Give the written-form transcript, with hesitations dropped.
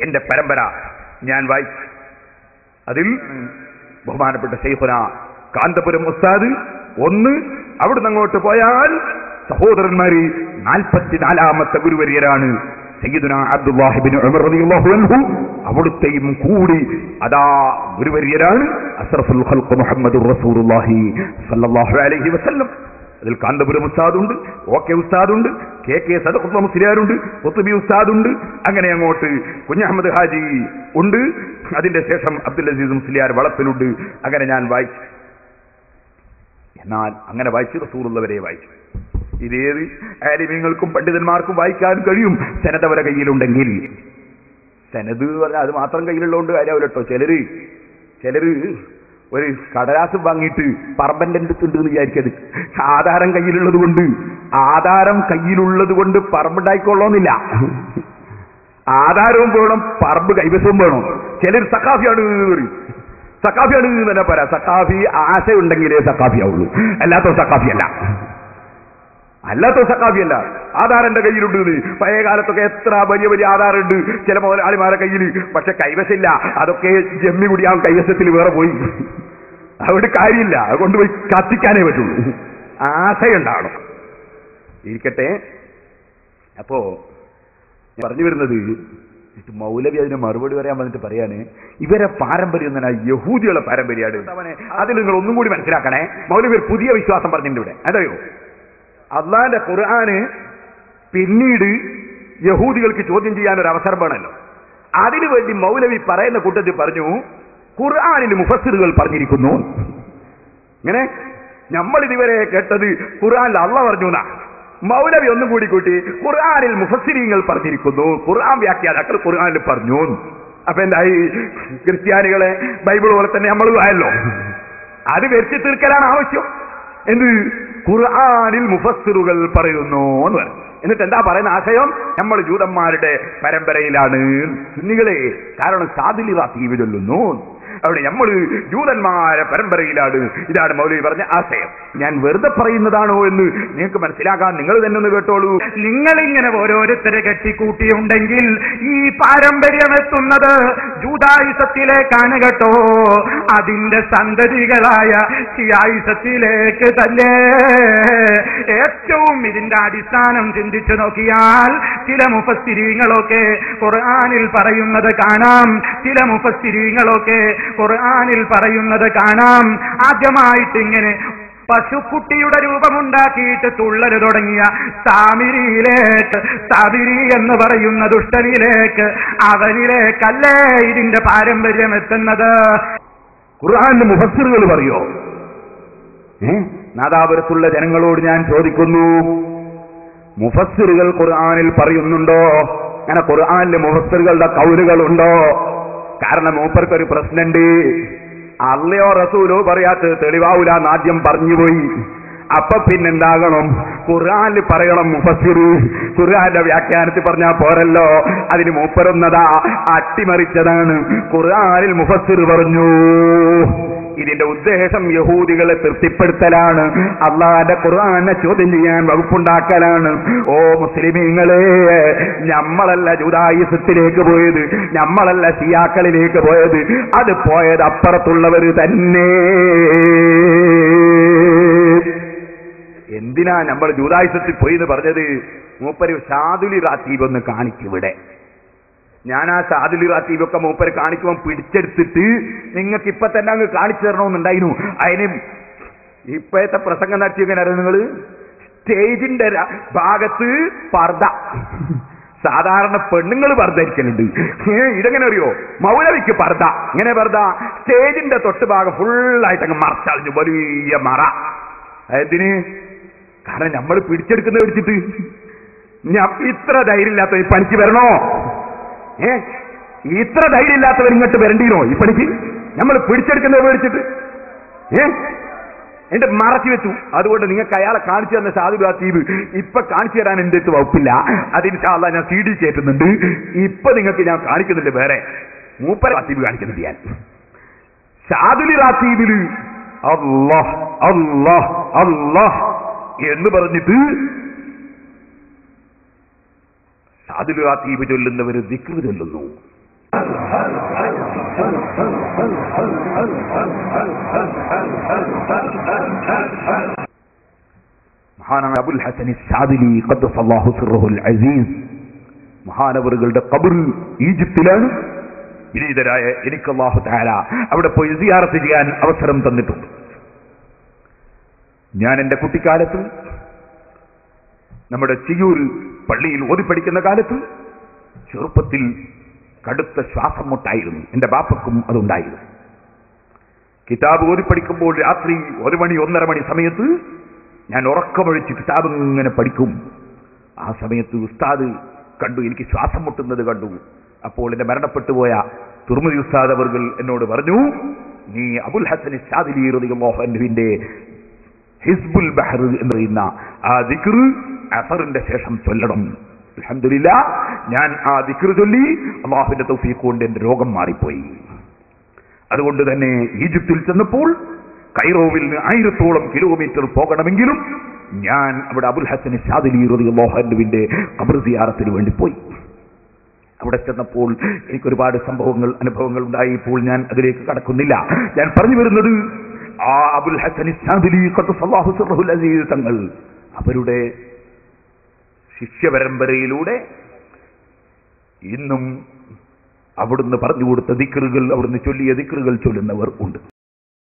എന്റെ പരമ്പര ഞാൻ വായിച്ചു. അതിൽ ബഹുമാനപ്പെട്ട ശൈഖുന കാന്തപുരം ഉസ്താദ് ഒന്ന്, അവിടുന്ന് അങ്ങോട്ട് പോയാൽ സഹോദരന്മാര് 44ാമത്തെ ഗുരുവര്യരാണ് സയ്യിദുന അബ്ദുല്ലാഹി ഇബ്നു ഉമർ റളിയല്ലാഹു അൻഹു. അവിടുത്തെയും കൂടി അതാ ഗുരുവര്യരാണ് അസ്റഫുൽ ഖൽഖ് മുഹമ്മദുർ റസൂലുള്ളാഹി സ്വല്ലല്ലാഹു അലൈഹി വസല്ലം. അതിൽ കാന്തപുരം ഉസ്താദുണ്ട്, ഓക്കെ ഉസ്താദുണ്ട്, കെ സദഖുൽ മുസ്ലിയാരുണ്ട്, ഖുത്ബി ഉസ്താദുണ്ട്, അങ്ങനെ അങ്ങോട്ട് കുഞ്ഞഹമ്മദ് ഹാജി ഉണ്ട്. അതിന്റെ ശേഷം അബ്ദുൽ അസീസ് മുസ്ലിയാർ വളപ്പിലുണ്ട്. അങ്ങനെ ഞാൻ വായിച്ചു. എന്നാൽ അങ്ങനെ വായിച്ചു റസൂലുള്ളവരെ വായിച്ചു. ഇതേത് ആലിമീങ്ങൾക്കും പണ്ഡിതന്മാർക്കും വായിക്കാൻ കഴിയും സനദ് അവരെ കയ്യിലുണ്ടെങ്കിൽ. സനദ് പറഞ്ഞാൽ അത് മാത്രം കയ്യിലുള്ളതുകൊണ്ട് കാര്യമാവില്ല കേട്ടോ. ചിലര് ഒരു കടലാസ് വാങ്ങിയിട്ട് പറമ്പന്റെ അടുത്തുണ്ട് എന്ന് വിചാരിക്കരുത്. ആധാരം കയ്യിലുള്ളത് കൊണ്ട് പറമ്പുണ്ടായിക്കൊള്ളോന്നില്ല. ആധാരവും വേണം, പറമ്പ് കൈവശവും വേണം. ചിലർ സഖാഫിയാണ് പറയും. സഖാഫിയാണ് തന്നെ പറയാ. സഖാഫി ആശയുണ്ടെങ്കിലേ സഖാഫിയാവുള്ളൂ, അല്ലാത്ത സഖാഫിയല്ല. ആധാരന്റെ കയ്യിലുണ്ട്. പഴയ കാലത്തൊക്കെ എത്ര വലിയ ആധാരമുണ്ട് ചില മുതലാളിമാരെ കയ്യിൽ. പക്ഷെ കൈവശമില്ല. അതൊക്കെ ജമ്മി കുടിയാൻ കൈവശത്തിൽ വേറെ പോയി. അതുകൊണ്ട് കാര്യമില്ല. അത് കൊണ്ടുപോയി കത്തിക്കാനേ പറ്റുള്ളൂ. ആശയുണ്ടാവണം. ഇരിക്കട്ടെ. അപ്പോ പറഞ്ഞു വരുന്നത്, മൗലവി അതിന് മറുപടി പറയാൻ വന്നിട്ട് പറയാണ്, ഇവരെ പാരമ്പര്യം തന്നെ യഹൂദികളുടെ പാരമ്പര്യമാണ്. അതിൽ നിങ്ങൾ ഒന്നും കൂടി മനസ്സിലാക്കണേ. മൗലവി ഒരു പുതിയ വിശ്വാസം പറഞ്ഞിട്ടുണ്ട് ഇവിടെ. അതയോ, അള്ളാന്റെ ഖുർആന് പിന്നീട് യഹൂദികൾക്ക് ചോദ്യം ചെയ്യാനൊരു അവസരം വേണമല്ലോ. അതിനുവേണ്ടി മൗലവി പറയുന്ന കൂട്ടത്തിൽ പറഞ്ഞു, ഖുർആനിൽ മുഫസ്സിറുകൾ പറഞ്ഞിരിക്കുന്നു. ഇങ്ങനെ നമ്മൾ ഇതുവരെ കേട്ടത് ഖുർആനിൽ അള്ളാഹ് പറഞ്ഞു എന്നാ. മൗലവി ഒന്നും കൂടി കൂട്ടി, ഖുർആനിൽ മുഫസ്സിരീങ്ങൾ പറഞ്ഞിരിക്കുന്നു, ഖുർആൻ വ്യാഖ്യാതാക്കൾ ഖുർആനിൽ പറഞ്ഞു. അപ്പൊ എന്തായി? ക്രിസ്ത്യാനികളെ ബൈബിൾ പോലെ തന്നെ നമ്മൾ ആയല്ലോ. അത് വരുത്തി തീർക്കലാണ് ആവശ്യം. എന്ത്? ഖുർആനിൽ മുഫസ്സിറുകൾ പറയുന്നു എന്ന് പറഞ്ഞു. എന്നിട്ട് എന്താ പറയുന്ന ആശയം? നമ്മൾ ജൂതന്മാരുടെ പരമ്പരയിലാണ് സുന്നികളെ. കാരണം സാദിലി റാത്തീബ് ചൊല്ലുന്നു. അവിടെ നമ്മൾ ജൂതന്മാരെ പരമ്പരയിലാണ്. ഇതാണ് മൗലവി പറഞ്ഞ ആശയം. ഞാൻ വെറുതെ പറയുന്നതാണോ എന്ന് നിങ്ങൾക്ക് മനസ്സിലാക്കാൻ നിങ്ങൾ തന്നെ ഒന്ന് കേട്ടോളൂ. നിങ്ങളിങ്ങനെ ഓരോരുത്തരെ കെട്ടിക്കൂട്ടിയുണ്ടെങ്കിൽ ഈ പാരമ്പര്യം എത്തുന്നത് ജൂതായുസത്തിലേക്കാണ് കേട്ടോ. അതിന്റെ സന്തതികളായ ഷിയായുസത്തിലേക്ക് തന്നെ. ഏറ്റവും ഇതിന്റെ അടിസ്ഥാനം ചിന്തിച്ചു നോക്കിയാൽ ചില മുഫസ്സിരീങ്ങളൊക്കെ ഖുർആനിൽ പറയുന്നത് കാണാം. ഖുർആനിൽ പറയുന്നത് കാണാം. ആദ്യമായിട്ട് ഇങ്ങനെ പശുക്കുട്ടിയുടെ രൂപമുണ്ടാക്കിയിട്ട് തുള്ളൽ തുടങ്ങിയ സാമിരി എന്ന് പറയുന്ന ദുഷ്ടനിലേക്ക്, അവനിലേക്കല്ലേ ഇതിന്റെ പാരമ്പര്യം എത്തുന്നത്. ഖുർആനിൽ മുഫസ്സിറുകൾ പറയോ? നാദാപുരത്തുള്ള ജനങ്ങളോട് ഞാൻ ചോദിക്കുന്നു, മുഫസ്സിറുകൾ ഖുർആനിൽ പറയുന്നുണ്ടോ? അങ്ങനെ ഖുർആനിൽ മുഫസ്സിറുകളുടെ കൗലുകളുണ്ടോ? കാരണം മൂപ്പർക്കൊരു പ്രശ്നമുണ്ട്. അല്ലയോ റസൂലോ പറയാത്തത് തെളിവാവൂല എന്നാദ്യം പറഞ്ഞുപോയി. അപ്പൊ പിന്നെന്താകണം? ഖുർആനിൽ പറയണം മുഫസ്സിർ. ഖുർആന്റെ വ്യാഖ്യാനത്തിൽ പറഞ്ഞാൽ പോരല്ലോ. അതിന് മൂപ്പരൊന്നതാ അട്ടിമറിച്ചതാണ്. ഖുർആനിൽ മുഫസ്സിർ പറഞ്ഞു. ഇതിന്റെ ഉദ്ദേശം യഹൂദികളെ തൃപ്തിപ്പെടുത്തലാണ്, അള്ളാന്റെ ഖുർആനെ ചോദ്യം ചെയ്യാൻ വകുപ്പുണ്ടാക്കലാണ്. ഓ മുസ്ലിമീങ്ങളെ, നമ്മളല്ല ജുദായിസത്തിലേക്ക് പോയത്, നമ്മളല്ല ഷിയാക്കളിലേക്ക് പോയത്. അത് പോയത് അപ്പുറത്തുള്ളവര് തന്നെ. എന്തിനാ നമ്മൾ ജുദായിസത്തിൽ പോയി എന്ന് പറഞ്ഞത്? മൂപ്പര് സാദുലി റാത്തീബ് ഒന്ന് കാണിക്കുവിടെ. ഞാൻ ആ സാദുലി റാത്തീബൊക്കെ മൂപ്പര് കാണിക്കുമ്പോൾ പിടിച്ചെടുത്തിട്ട് നിങ്ങൾക്ക് ഇപ്പൊ തന്നെ അങ്ങ് കാണിച്ചു തരണമെന്നുണ്ടായിരുന്നു. അതിന് ഇപ്പോഴത്തെ പ്രസംഗം നടത്തിയെങ്ങനെയായിരുന്നു നിങ്ങൾ? സ്റ്റേജിന്റെ ഭാഗത്ത് പർദ്ദ. സാധാരണ പെണ്ണുങ്ങൾ പർദ്ദ ഇരിക്കലുണ്ട്. ഇതെങ്ങനെ അറിയോ? മൗലവിക്ക് പർദ്ദ. ഇങ്ങനെ പർദ്ദ സ്റ്റേജിന്റെ തൊട്ടുഭാഗം ഫുള്ളായിട്ട് അങ്ങ് മറച്ചളിഞ്ഞു, വലിയ മറ. അതിന് കാരണം നമ്മൾ പിടിച്ചെടുക്കുന്നത് പിടിച്ചിട്ട് ഇത്ര ധൈര്യം ഇല്ലാത്ത ഈ പണിക്ക് വരണോ? ഇത്ര ധൈര്യം ഇല്ലാത്തവർ ഇങ്ങോട്ട് വരണ്ടീനോ ഈ പണിക്ക്? നമ്മൾ പിടിച്ചെടുക്കുന്നത് മേടിച്ചിട്ട് എന്റെ മറച്ചു വെച്ചു. അതുകൊണ്ട് നിങ്ങൾക്ക് അയാളെ കാണിച്ചു തന്ന സാദുൽ റാത്തീബ് ഇപ്പൊ കാണിച്ചു തരാൻ എന്റെ അടുത്ത് വകുപ്പില്ല. അതിന് ഇൻഷാല്ലാഹ് ഞാൻ CD കയറ്റുന്നുണ്ട്. ഇപ്പൊ നിങ്ങൾക്ക് ഞാൻ കാണിക്കുന്നുണ്ട്. വേറെ മൂപ്പര റാത്തീബ് കാണിക്കുന്നുണ്ട്. ഞാൻ സാദുൽ റാത്തീബില് അല്ലാഹ് അല്ലാഹ് അല്ലാഹ് എന്ന് പറഞ്ഞിട്ട് സാദുൽ റാത്തീബ് ചൊല്ലുന്നവര് ദിക്ർ ചൊല്ലുന്നു. മഹാനായ അബുൽ ഹസൻ സാദിലി ഖദ്ദസല്ലാഹു സിർറുൽ അസീസ് മഹാനവറുകളുടെ ഖബർ ഈജിപ്തിലാണ്. വിനീതരായ എനിക്ക് അല്ലാഹു തആല അവിടെ പോയി സിയാറത്ത് ചെയ്യാൻ അവസരം തന്നിട്ടുണ്ട്. ഞാൻ എൻ്റെ കുട്ടിക്കാലത്ത് നമ്മുടെ ചിയൂർ പള്ളിയിൽ ഓതിപ്പടിക്കുന്ന കാലത്ത് ചെറുപ്പത്തിൽ കടുത്ത ശ്വാസം മുട്ടായിരുന്നു. എൻ്റെ ബാപ്പക്കും അതുണ്ടായിരുന്നു. കിതാബ് ഓതിപ്പടിക്കുമ്പോൾ രാത്രി 1 മണി 1:30 മണി സമയത്ത് ഞാൻ ഉറക്കമൊഴിച്ച് കിതാബ് ഇങ്ങനെ പഠിക്കും. ആ സമയത്ത് ഉസ്താദ് കണ്ടു, എനിക്ക് ശ്വാസം മുട്ടുന്നത് കണ്ടു. അപ്പോൾ എന്റെ മരണപ്പെട്ടു പോയ തുർമുദി ഉസ്താദ് അവർകൾ എന്നോട് പറഞ്ഞു, നീ അബുൽ ഹസൻ സാദിലി റളിയല്ലാഹു അൻഹുവിന്റെ ഹിസ്ബുൽ ബഹർ എന്ന് പറയുന്ന ആ ദിക്ർ അസറിന്റെ ശേഷം ചൊല്ലണം. അൽഹംദുലില്ലാ, ഞാൻ ആ ദിക്ർ ചൊല്ലി അല്ലാഹുവിന്റെ തൗഫീഖ് കൊണ്ട് എന്റെ രോഗം മാറിപ്പോയി. അതുകൊണ്ട് തന്നെ ഈജിപ്തിൽ ചെന്നപ്പോൾ കൈറോവിൽ നിന്ന് 1000-ഓളം കിലോമീറ്റർ പോകണമെങ്കിലും ഞാൻ അവിടെ അബുൽ ഹസൻ സാദിലി റളിയല്ലാഹു അൻഹുവിന്റെ ഖബർ സിയാറത്തിന് വേണ്ടി പോയി. അവിടെ ചെന്നപ്പോൾ എനിക്കൊരുപാട് അനുഭവങ്ങൾ ഉണ്ടായി. ഇപ്പോൾ ഞാൻ അതിലേക്ക് കടക്കുന്നില്ല. ഞാൻ പറഞ്ഞു വരുന്നത്, ആ അബുൽ ഹസൻ സാദിലി ഖദ്ദസല്ലാഹു സിർറുൽ അസീസ് തങ്ങൾ അവരുടെ ശിഷ്യപരമ്പരയിലൂടെ ഇന്നും അവിടുന്ന് പറഞ്ഞു കൊടുത്ത ദിക്റുകൾ, അവിടുന്ന് ചൊല്ലിയ ദിക്റുകൾ ചൊല്ലുന്നവർ ഉണ്ട്.